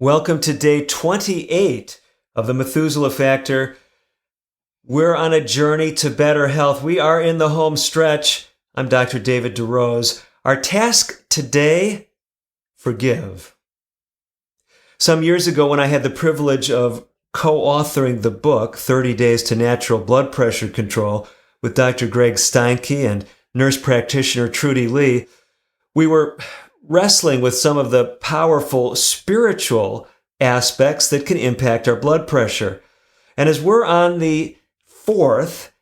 Welcome to day 28 of the Methuselah Factor. We're on a journey to better health. We are in the home stretch. I'm Dr. David DeRose. Our task today, forgive. Some years ago when I had the privilege of co-authoring the book, 30 Days to Natural Blood Pressure Control, with Dr. Greg Steinke and nurse practitioner Trudy Lee, we were wrestling with some of the powerful spiritual aspects that can impact our blood pressure. And as we're on the fourth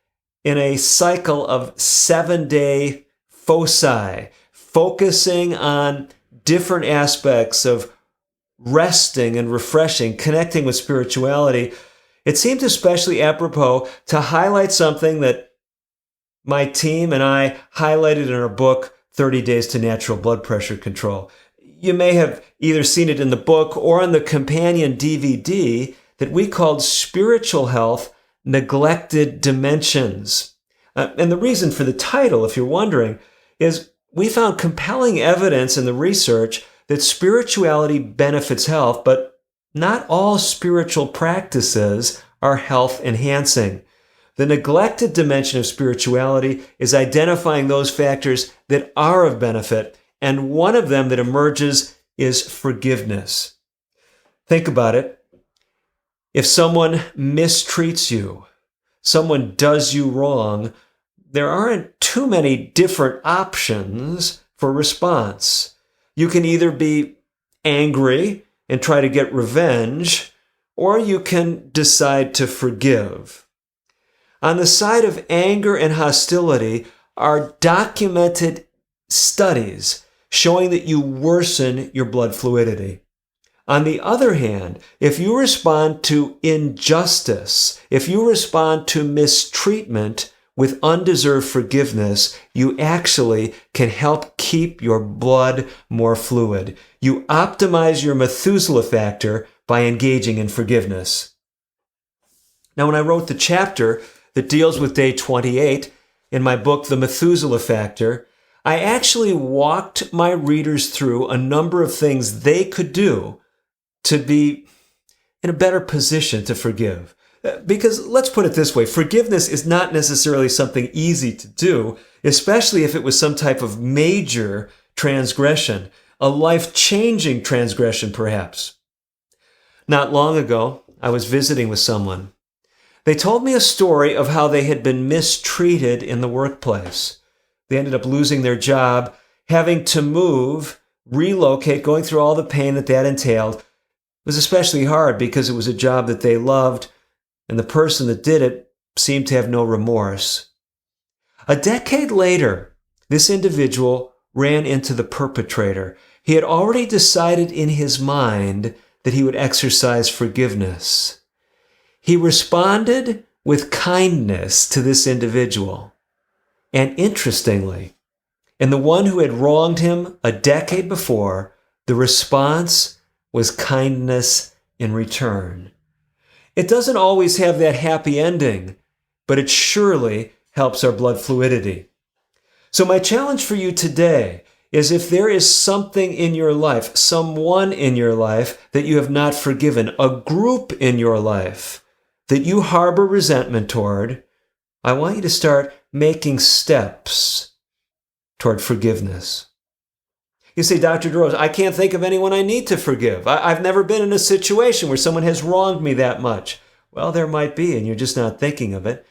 in a cycle of 7-day foci, focusing on different aspects of resting and refreshing, connecting with spirituality, it seemed especially apropos to highlight something that my team and I highlighted in our book, 30 Days to Natural Blood Pressure Control. You may have either seen it in the book or on the companion DVD that we called Spiritual Health, Neglected Dimensions. And the reason for the title, if you're wondering, is we found compelling evidence in the research that spirituality benefits health, but not all spiritual practices are health enhancing. The neglected dimension of spirituality is identifying those factors that are of benefit, and one of them that emerges is forgiveness. Think about it. If someone mistreats you, someone does you wrong, there aren't too many different options for response. You can either be angry and try to get revenge, or you can decide to forgive. On the side of anger and hostility are documented studies showing that you worsen your blood fluidity. On the other hand, if you respond to injustice, if you respond to mistreatment with undeserved forgiveness, you actually can help keep your blood more fluid. You optimize your Methuselah factor by engaging in forgiveness. Now, when I wrote the chapter that deals with day 28 in my book, The Methuselah Factor, I actually walked my readers through a number of things they could do to be in a better position to forgive. Because let's put it this way, forgiveness is not necessarily something easy to do, especially if it was some type of major transgression, a life-changing transgression perhaps. Not long ago, I was visiting with someone. They told me a story of how they had been mistreated in the workplace. They ended up losing their job, having to move, relocate, going through all the pain that entailed. It was especially hard because it was a job that they loved, and the person that did it seemed to have no remorse. A decade later, this individual ran into the perpetrator. He had already decided in his mind that he would exercise forgiveness. He responded with kindness to this individual. And interestingly, in the one who had wronged him a decade before, the response was kindness in return. It doesn't always have that happy ending, but it surely helps our blood fluidity. So my challenge for you today is if there is something in your life, someone in your life that you have not forgiven, a group in your life that you harbor resentment toward, I want you to start making steps toward forgiveness. You say, Dr. DeRose, I can't think of anyone I need to forgive. I've never been in a situation where someone has wronged me that much. Well, there might be, and you're just not thinking of it.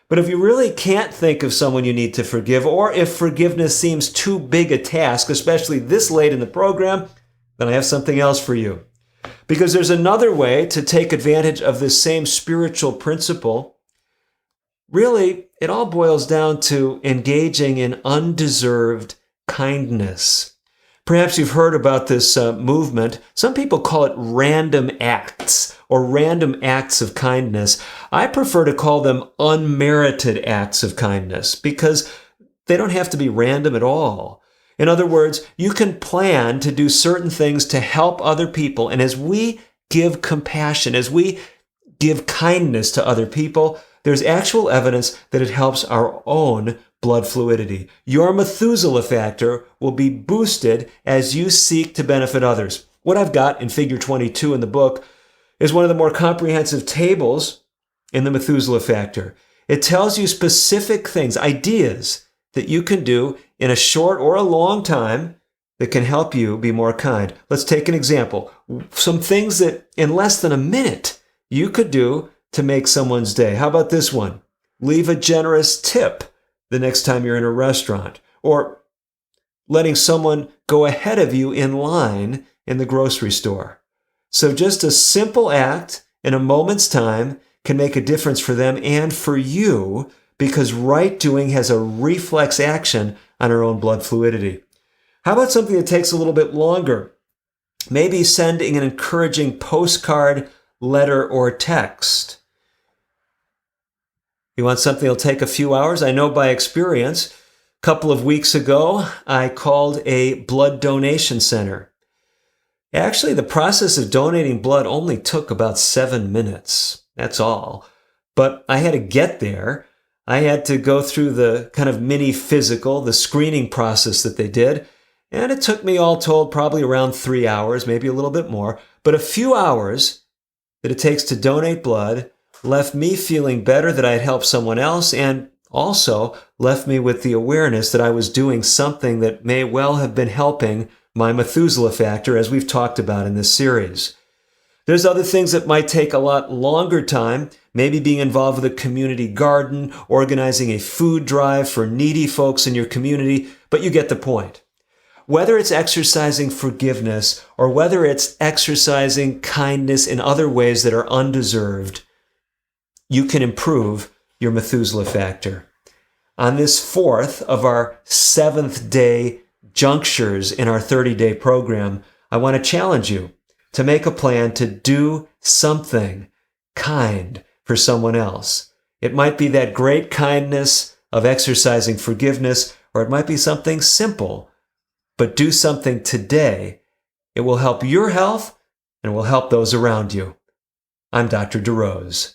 But if you really can't think of someone you need to forgive, or if forgiveness seems too big a task, especially this late in the program, then I have something else for you. Because there's another way to take advantage of this same spiritual principle. Really, it all boils down to engaging in undeserved kindness. Perhaps you've heard about this movement. Some people call it random acts or random acts of kindness. I prefer to call them unmerited acts of kindness because they don't have to be random at all. In other words, you can plan to do certain things to help other people. And as we give compassion, as we give kindness to other people, there's actual evidence that it helps our own blood fluidity. Your Methuselah factor will be boosted as you seek to benefit others. What I've got in figure 22 in the book is one of the more comprehensive tables in the Methuselah factor. It tells you specific things, ideas that you can do in a short or a long time that can help you be more kind. Let's take an example. Some things that in less than a minute you could do to make someone's day. How about this one? Leave a generous tip the next time you're in a restaurant, or letting someone go ahead of you in line in the grocery store. So just a simple act in a moment's time can make a difference for them and for you, because right doing has a reflex action on our own blood fluidity. How about something that takes a little bit longer? Maybe sending an encouraging postcard, letter, or text. You want something that'll take a few hours? I know by experience. A couple of weeks ago, I called a blood donation center. Actually, the process of donating blood only took about 7 minutes. That's all. But I had to get there. I had to go through the kind of mini physical, the screening process that they did. And it took me all told probably around 3 hours, maybe a little bit more. But a few hours that it takes to donate blood left me feeling better that I had helped someone else, and also left me with the awareness that I was doing something that may well have been helping my Methuselah factor, as we've talked about in this series. There's other things that might take a lot longer time, maybe being involved with a community garden, organizing a food drive for needy folks in your community, but you get the point. Whether it's exercising forgiveness or whether it's exercising kindness in other ways that are undeserved, you can improve your Methuselah factor. On this fourth of our 7th day junctures in our 30-day program, I want to challenge you to make a plan to do something kind for someone else. It might be that great kindness of exercising forgiveness, or it might be something simple, but do something today. It will help your health and will help those around you. I'm Dr. DeRose.